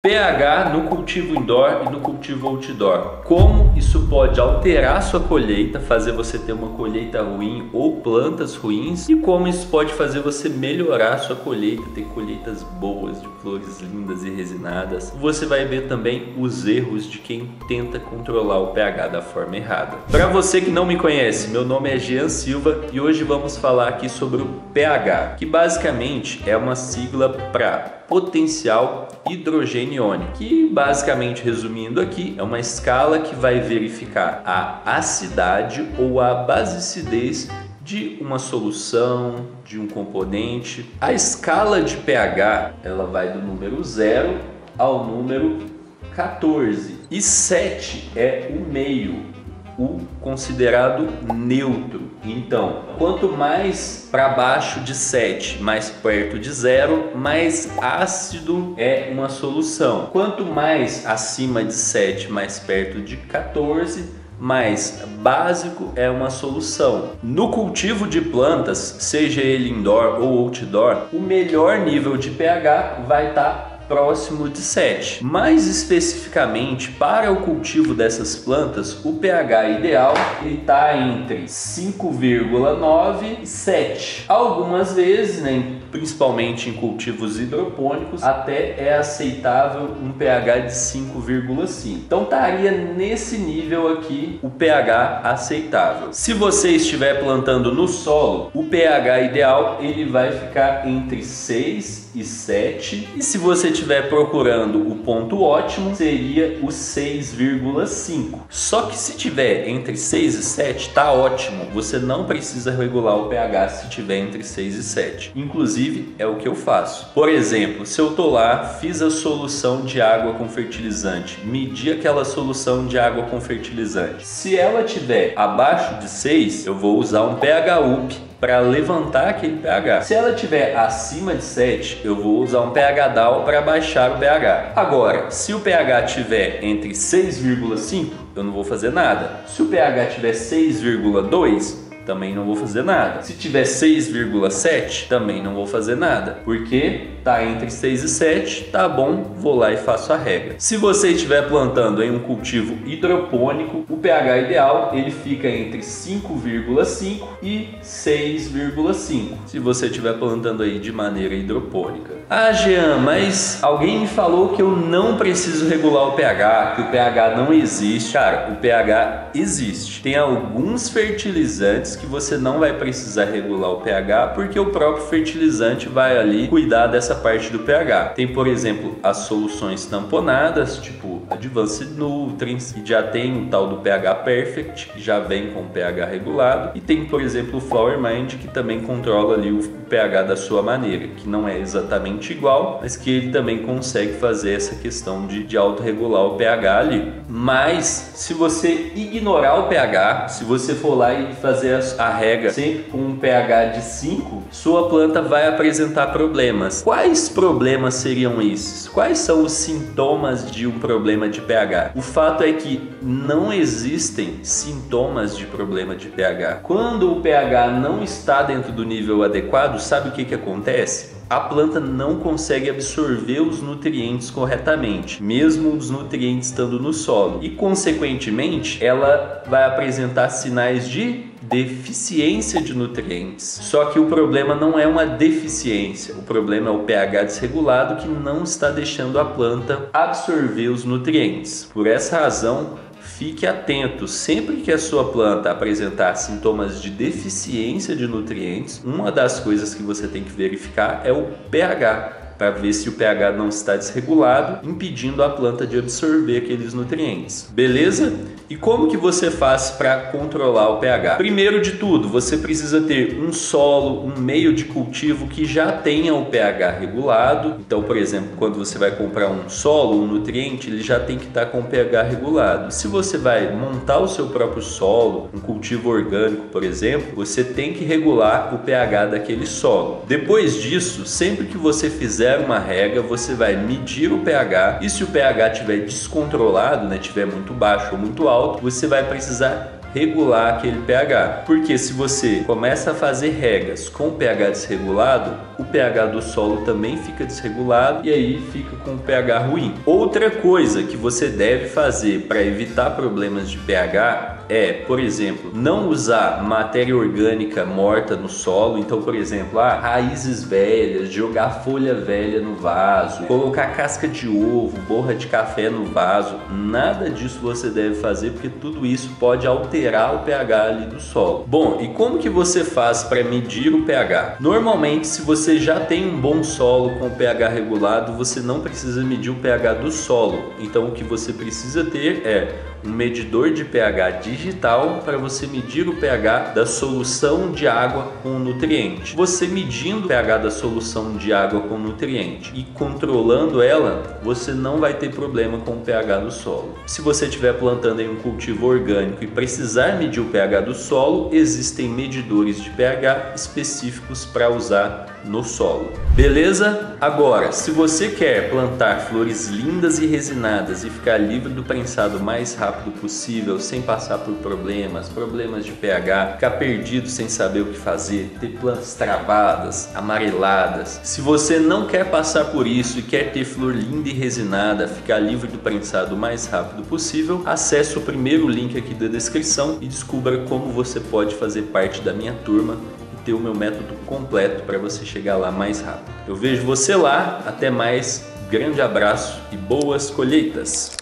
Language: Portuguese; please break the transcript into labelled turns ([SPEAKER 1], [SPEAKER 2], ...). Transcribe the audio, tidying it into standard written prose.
[SPEAKER 1] pH no cultivo indoor e no cultivo outdoor. Como isso pode alterar sua colheita, fazer você ter uma colheita ruim ou plantas ruins, e como isso pode fazer você melhorar sua colheita, ter colheitas boas, de flores lindas e resinadas. Você vai ver também os erros de quem tenta controlar o pH da forma errada. Para você que não me conhece, meu nome é Jean Silva e hoje vamos falar aqui sobre o pH, que basicamente é uma sigla para potencial hidrogênio iônico, que basicamente, resumindo aqui, é uma escala que vai verificar a acidade ou a basicidez de uma solução, de um componente. A escala de pH, ela vai do número 0 ao número 14 e 7 é o meio, o considerado neutro. Então, quanto mais para baixo de 7, mais perto de 0, mais ácido é uma solução. Quanto mais acima de 7, mais perto de 14, mais básico é uma solução. No cultivo de plantas, seja ele indoor ou outdoor, o melhor nível de pH vai estar próximo de 7. Mais especificamente, para o cultivo dessas plantas, o pH ideal está entre 5,9 e 7. Algumas vezes, principalmente em cultivos hidropônicos, até é aceitável um pH de 5,5. Então estaria nesse nível aqui o pH aceitável. Se você estiver plantando no solo, o pH ideal ele vai ficar entre 6 e 7, e se você estiver procurando o ponto ótimo, seria o 6,5. Só que se tiver entre 6 e 7, tá ótimo. Você não precisa regular o pH se tiver entre 6 e 7. Inclusive, é o que eu faço. Por exemplo, se eu tô lá, fiz a solução de água com fertilizante, medi aquela solução de água com fertilizante. Se ela tiver abaixo de 6, eu vou usar um pH up para levantar aquele pH. Se ela tiver acima de 7, eu vou usar um pH down para baixar o pH. Agora, se o pH tiver entre 6,5, eu não vou fazer nada. Se o pH tiver 6,2, também não vou fazer nada. Se tiver 6,7, também não vou fazer nada, porque tá entre 6 e 7, tá bom, vou lá e faço a rega. Se você estiver plantando em um cultivo hidropônico, o pH ideal ele fica entre 5,5 e 6,5. Se você estiver plantando aí de maneira hidropônica. Ah, Jean, mas alguém me falou que eu não preciso regular o pH, que o pH não existe. Cara, o pH existe. Tem alguns fertilizantes que você não vai precisar regular o pH, porque o próprio fertilizante vai ali cuidar dessa parte do pH. Tem, por exemplo, as soluções tamponadas, tipo Advanced Nutrients, que já tem o tal do pH Perfect, que já vem com o pH regulado. E tem, por exemplo, o Flower Mind, que também controla ali o pH da sua maneira, que não é exatamente igual, mas que ele também consegue fazer essa questão de autorregular o pH ali. Mas, se você ignorar o pH, se você for lá e fazer a rega sempre com um pH de 5, sua planta vai apresentar problemas. Quais problemas seriam esses? Quais são os sintomas de um problema de pH? O fato é que não existem sintomas de problema de pH. Quando o pH não está dentro do nível adequado, sabe o que acontece? A planta não consegue absorver os nutrientes corretamente, mesmo os nutrientes estando no solo, e consequentemente ela vai apresentar sinais de deficiência de nutrientes. Só que o problema não é uma deficiência, o problema é o pH desregulado que não está deixando a planta absorver os nutrientes. Por essa razão, fique atento, sempre que a sua planta apresentar sintomas de deficiência de nutrientes, uma das coisas que você tem que verificar é o pH, para ver se o pH não está desregulado, impedindo a planta de absorver aqueles nutrientes. Beleza? E como que você faz para controlar o pH? Primeiro de tudo, você precisa ter um solo, um meio de cultivo que já tenha o pH regulado. Então, por exemplo, quando você vai comprar um solo, um nutriente, ele já tem que estar com o pH regulado. Se você vai montar o seu próprio solo, um cultivo orgânico, por exemplo, você tem que regular o pH daquele solo. Depois disso, sempre que você fizer uma rega, você vai medir o pH, e se o pH estiver descontrolado, estiver muito baixo ou muito alto, você vai precisar regular aquele pH. Porque se você começa a fazer regas com pH desregulado, o pH do solo também fica desregulado e aí fica com o pH ruim. Outra coisa que você deve fazer para evitar problemas de pH é, por exemplo, não usar matéria orgânica morta no solo. Então, por exemplo, raízes velhas, jogar folha velha no vaso, colocar casca de ovo, borra de café no vaso. Nada disso você deve fazer, porque tudo isso pode alterar o pH ali do solo. Bom, e como que você faz para medir o pH? Normalmente, se você já tem um bom solo com o pH regulado, você não precisa medir o pH do solo. Então, o que você precisa ter é um medidor de pH digital para você medir o pH da solução de água com nutriente. Você medindo o pH da solução de água com nutriente e controlando ela, você não vai ter problema com o pH do solo. Se você estiver plantando em um cultivo orgânico e precisar medir o pH do solo, existem medidores de pH específicos para usar no solo. Beleza? Agora, se você quer plantar flores lindas e resinadas e ficar livre do prensado mais rápido possível, sem passar por problemas de pH, ficar perdido sem saber o que fazer, ter plantas travadas, amareladas. Se você não quer passar por isso e quer ter flor linda e resinada, ficar livre do prensado o mais rápido possível, acesse o primeiro link aqui da descrição e descubra como você pode fazer parte da minha turma e ter o meu método completo para você chegar lá mais rápido. Eu vejo você lá, até mais, grande abraço e boas colheitas!